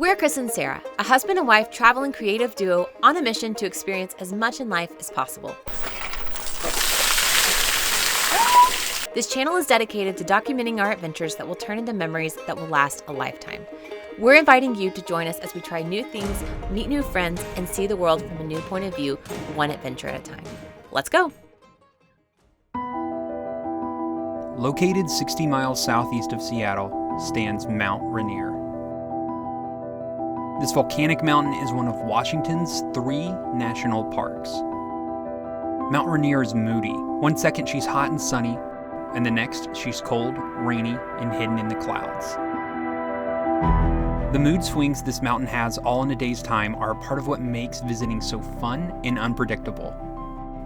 We're Chris and Sarah, a husband and wife traveling creative duo on a mission to experience as much in life as possible. This channel is dedicated to documenting our adventures that will turn into memories that will last a lifetime. We're inviting you to join us as we try new things, meet new friends, and see the world from a new point of view, one adventure at a time. Let's go! Located 60 miles southeast of Seattle stands Mount Rainier. This volcanic mountain is one of Washington's 3 national parks. Mount Rainier is moody. One second she's hot and sunny, and the next she's cold, rainy, and hidden in the clouds. The mood swings this mountain has all in a day's time are a part of what makes visiting so fun and unpredictable.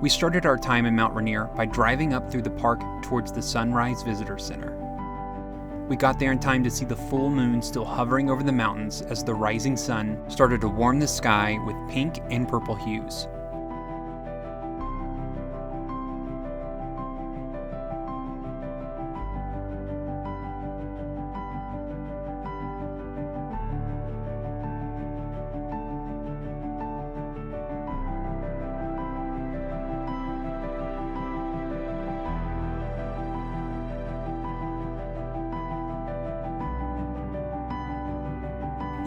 We started our time in Mount Rainier by driving up through the park towards the Sunrise Visitor Center. We got there in time to see the full moon still hovering over the mountains as the rising sun started to warm the sky with pink and purple hues.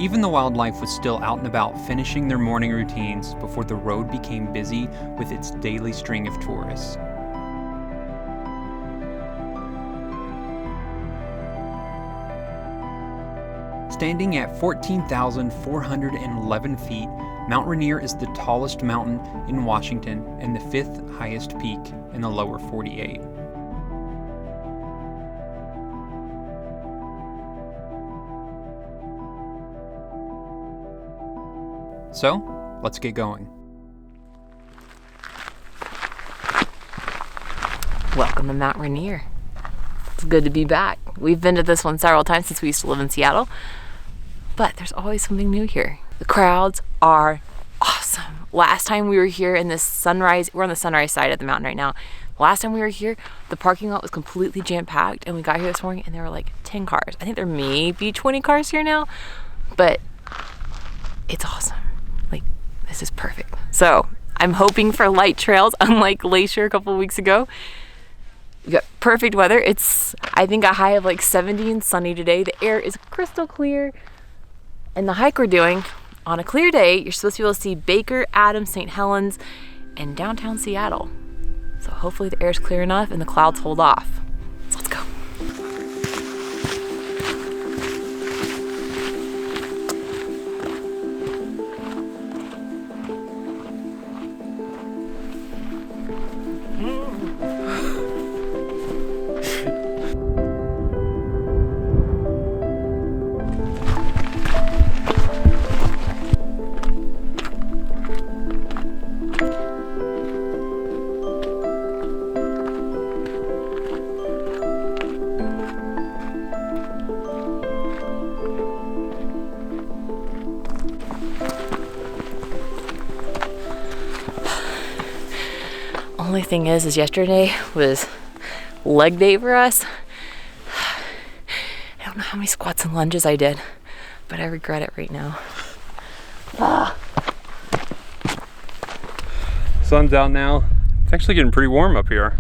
Even the wildlife was still out and about finishing their morning routines before the road became busy with its daily string of tourists. Standing at 14,411 feet, Mount Rainier is the tallest mountain in Washington and the 5th highest peak in the lower 48. So, let's get going. Welcome to Mount Rainier. It's good to be back. We've been to this one several times since we used to live in Seattle, but there's always something new here. The crowds are awesome. Last time we were here in this sunrise, we're on the sunrise side of the mountain right now. Last time we were here, the parking lot was completely jam-packed, and we got here this morning and there were like 10 cars. I think there may be 20 cars here now, but it's awesome. This is perfect. So I'm hoping for light trails, unlike Glacier a couple of weeks ago. We got perfect weather. It's, I think, a high of like 70 and sunny today. The air is crystal clear. And the hike we're doing, on a clear day, you're supposed to be able to see Baker, Adams, St. Helens, and downtown Seattle. So hopefully the air is clear enough and the clouds hold off. So let's go. Only thing is yesterday was leg day for us. I don't know how many squats and lunges I did, but I regret it right now. Sun's out now. It's actually getting pretty warm up here.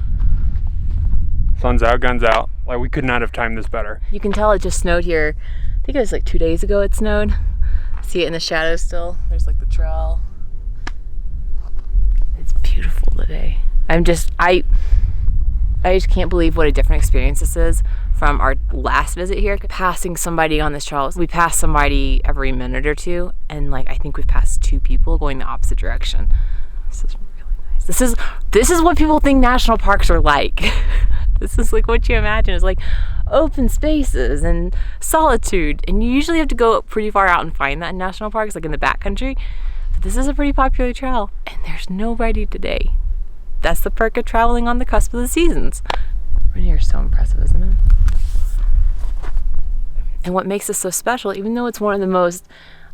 Sun's out, guns out. Like, we could not have timed this better. You can tell it just snowed here. I think it was like 2 days ago it snowed. See it in the shadows still. There's like the trail. It's beautiful today. I just can't believe what a different experience this is from our last visit here. Passing somebody on this trail, we pass somebody every minute or two, and like I think we've passed 2 people going the opposite direction. This is really nice. This is what people think national parks are like. This is like what you imagine is like open spaces and solitude, and you usually have to go pretty far out and find that in national parks, like in the backcountry. But this is a pretty popular trail, and there's nobody today. That's the perk of traveling on the cusp of the seasons. Rainier is so impressive, isn't it? And what makes this so special, even though it's one of the most,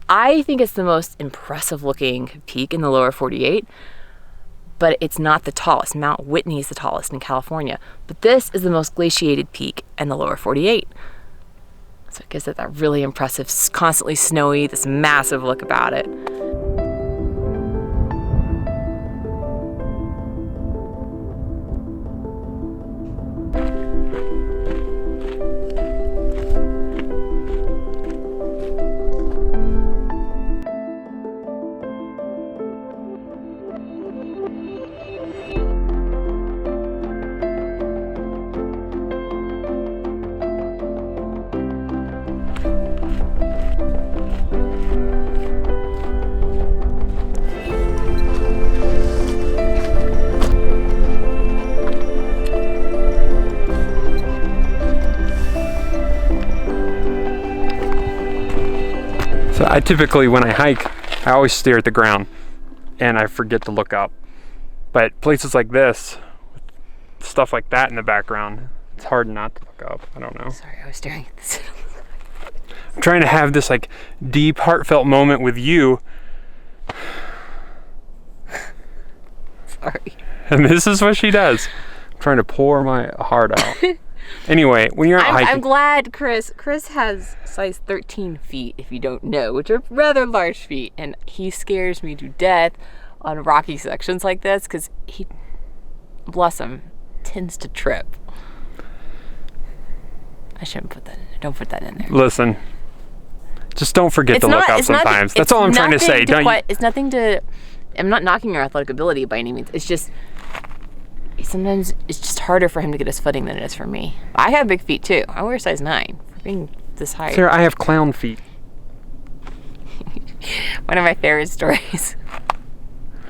I think it's the most impressive looking peak in the lower 48, but it's not the tallest. Mount Whitney is the tallest in California, but this is the most glaciated peak in the lower 48. So it gives it that really impressive, constantly snowy, this massive look about it. So I typically, when I hike, I always stare at the ground and I forget to look up. But places like this, with stuff like that in the background, it's hard not to look up. I don't know. Sorry, I was staring at this. I'm trying to have this like deep, heartfelt moment with you. Sorry. And this is what she does. I'm trying to pour my heart out. Anyway, when you're out hiking, I'm glad Chris has size 13 feet, if you don't know, which are rather large feet, and he scares me to death on rocky sections like this because he, bless him, tends to trip. I shouldn't put that in there. Don't put that in there. listen, just don't forget to look up sometimes. That's all I'm trying to say. It's nothing to, I'm not knocking your athletic ability by any means. It's just, sometimes it's just harder for him to get his footing than it is for me. I have big feet too. I wear size 9 for being this height. Sarah, I have clown feet. One of my favorite stories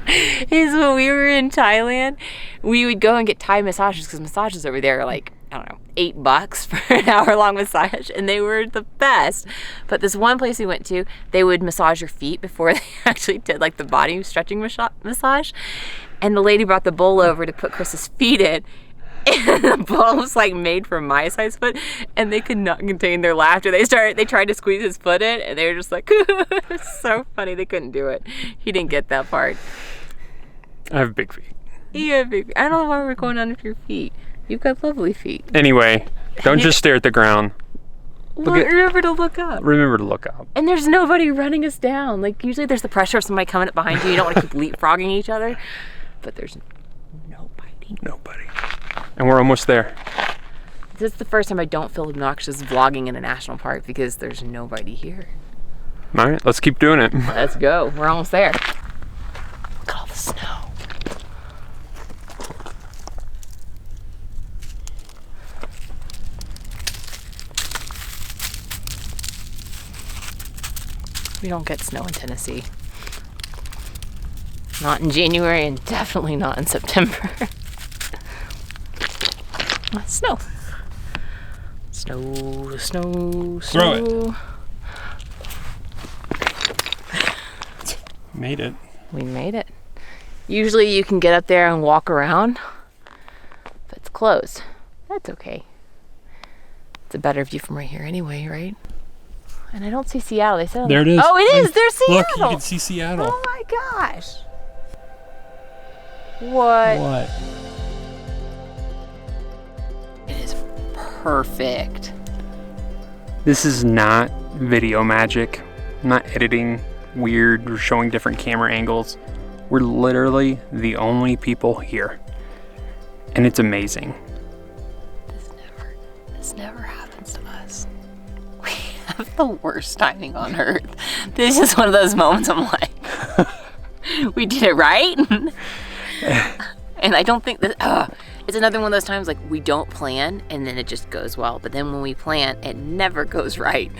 is when we were in Thailand, we would go and get Thai massages because massages over there are like, I don't know, $8 for an hour-long massage, and they were the best. But this one place we went to, they would massage your feet before they actually did like the body stretching massage. And the lady brought the bowl over to put Chris's feet in, and the bowl was like made for my size foot, and they could not contain their laughter. They tried to squeeze his foot in, and they were just like, it's so funny. They couldn't do it. He didn't get that part. I have big feet. You have big feet. I don't know why we're going on with your feet. You've got lovely feet. Anyway, don't just stare at the ground. Remember to look up. Remember to look up. And there's nobody running us down. Like, usually there's the pressure of somebody coming up behind you. You don't want to keep leapfrogging each other. But there's nobody. Nobody. And we're almost there. This is the first time I don't feel obnoxious vlogging in a national park because there's nobody here. All right, let's keep doing it. Let's go. We're almost there. Look at all the snow. We don't get snow in Tennessee. Not in January and definitely not in September. Snow. Snow, snow, snow. Throw Made it. We made it. Usually you can get up there and walk around, but it's closed. That's okay. It's a better view from right here anyway, right? And I don't see Seattle. They said there it is. Oh, it is. There's Seattle. Look, you can see Seattle. Oh my gosh. What? It is perfect. This is not video magic. I'm not editing weird or showing different camera angles. We're literally the only people here. And it's amazing. This never happens to us. We have the worst timing on earth. This is one of those moments I'm like, we did it right? And I don't think that, it's another one of those times like we don't plan and then it just goes well. But then when we plan, it never goes right.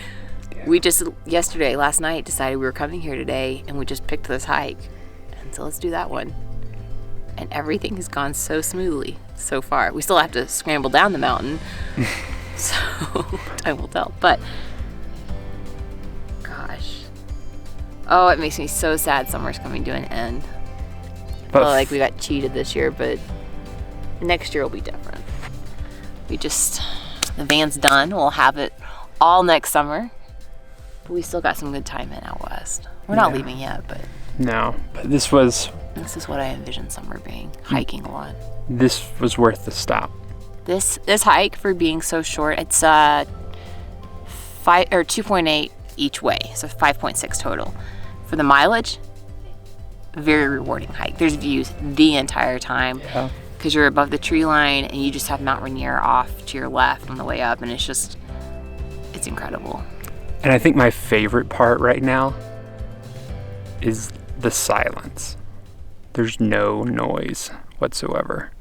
Yeah. We just, last night, decided we were coming here today and we just picked this hike. And so let's do that one. And everything has gone so smoothly so far. We still have to scramble down the mountain. So time will tell. But, gosh. Oh, it makes me so sad summer's coming to an end. I feel like we got cheated this year, but next year will be different. The van's done. We'll have it all next summer. But we still got some good time in out west. We're not leaving yet, but... No, but this is what I envision summer being. Hiking a lot. This was worth the stop. This hike, for being so short, it's 2.8 each way, so 5.6 total. For the mileage, very rewarding hike. There's views the entire time because you're above the tree line and you just have Mount Rainier off to your left on the way up, and it's incredible. And I think my favorite part right now is the silence. There's no noise whatsoever.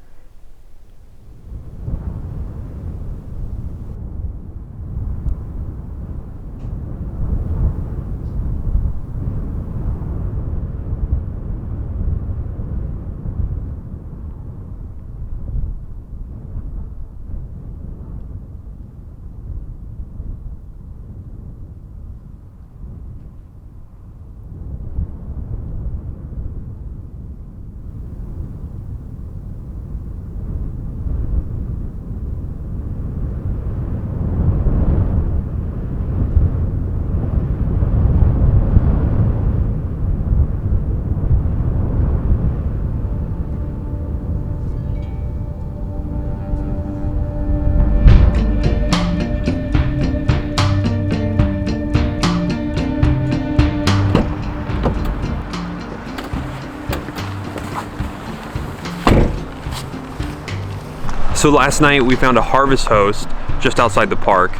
So last night we found a harvest host just outside the park,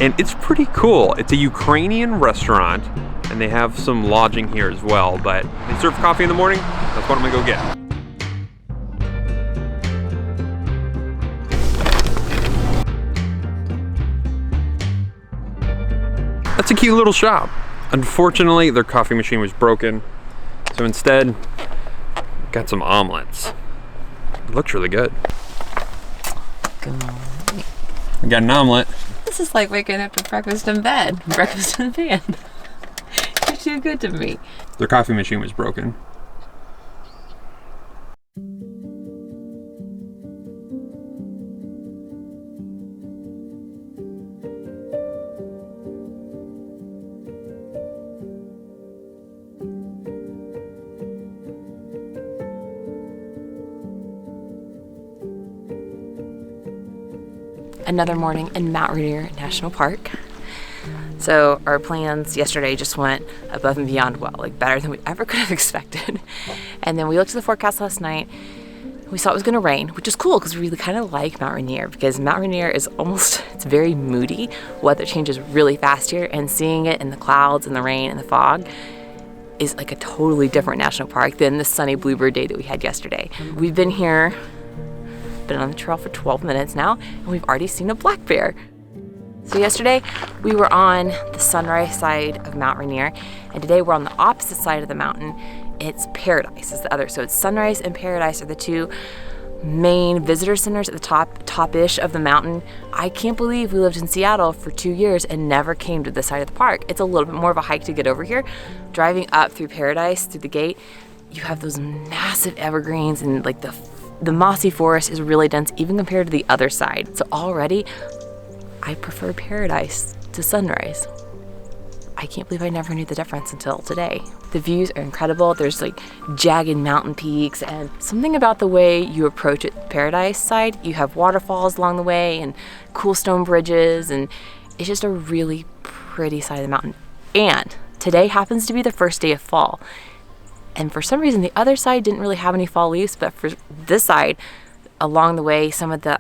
and it's pretty cool. It's a Ukrainian restaurant, and they have some lodging here as well, but they serve coffee in the morning. That's what I'm gonna go get. That's a cute little shop. Unfortunately, their coffee machine was broken, so instead, got some omelets. It looks really good. We got an omelet. This is like waking up to breakfast in bed. Breakfast in bed. You're too good to me. Their coffee machine was broken. Another morning in Mount Rainier National Park. So our plans yesterday just went above and beyond well, like better than we ever could have expected. And then we looked at the forecast last night. We saw it was gonna rain, which is cool because we really kind of like Mount Rainier because Mount Rainier is it's very moody. Weather changes really fast here, and seeing it in the clouds and the rain and the fog is like a totally different national park than the sunny bluebird day that we had yesterday. We've been on the trail for 12 minutes now, and we've already seen a black bear. So yesterday we were on the sunrise side of Mount Rainier, and today we're on the opposite side of the mountain. It's Paradise is the other. So it's Sunrise and Paradise are the two main visitor centers at the top-ish of the mountain. I can't believe we lived in Seattle for 2 years and never came to this side of the park. It's a little bit more of a hike to get over here. Driving up through Paradise, through the gate, you have those massive evergreens, and like the mossy forest is really dense even compared to the other side. So already, I prefer Paradise to Sunrise. I can't believe I never knew the difference until today. The views are incredible. There's like jagged mountain peaks, and something about the way you approach it, Paradise side, you have waterfalls along the way and cool stone bridges, and it's just a really pretty side of the mountain. And today happens to be the first day of fall. And for some reason, the other side didn't really have any fall leaves, but for this side, along the way, some of the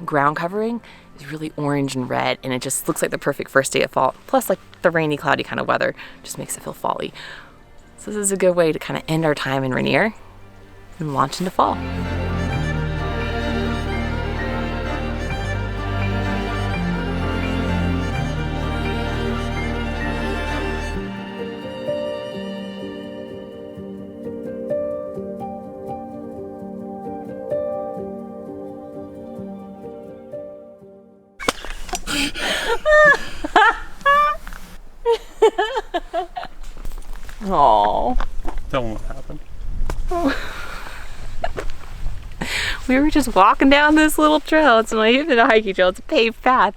ground covering is really orange and red, and it just looks like the perfect first day of fall. Plus, like the rainy, cloudy kind of weather just makes it feel fall-y. So this is a good way to kind of end our time in Rainier and launch into fall. Oh. Tell them what happened. We were just walking down this little trail. It's not even a hiking trail, it's a paved path.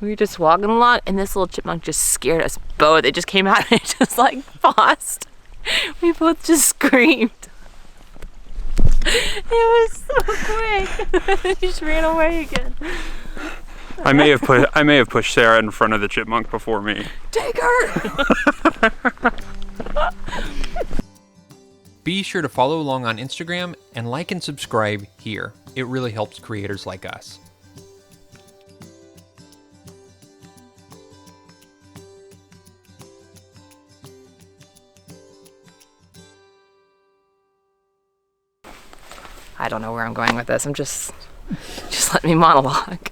We were just walking along, and this little chipmunk just scared us both. It just came out and it just like paused. We both just screamed. It was so quick. He just ran away again. I may have pushed Sarah in front of the chipmunk before me. Take her! Be sure to follow along on Instagram and like and subscribe here. It really helps creators like us. I don't know where I'm going with this. Just let me monologue.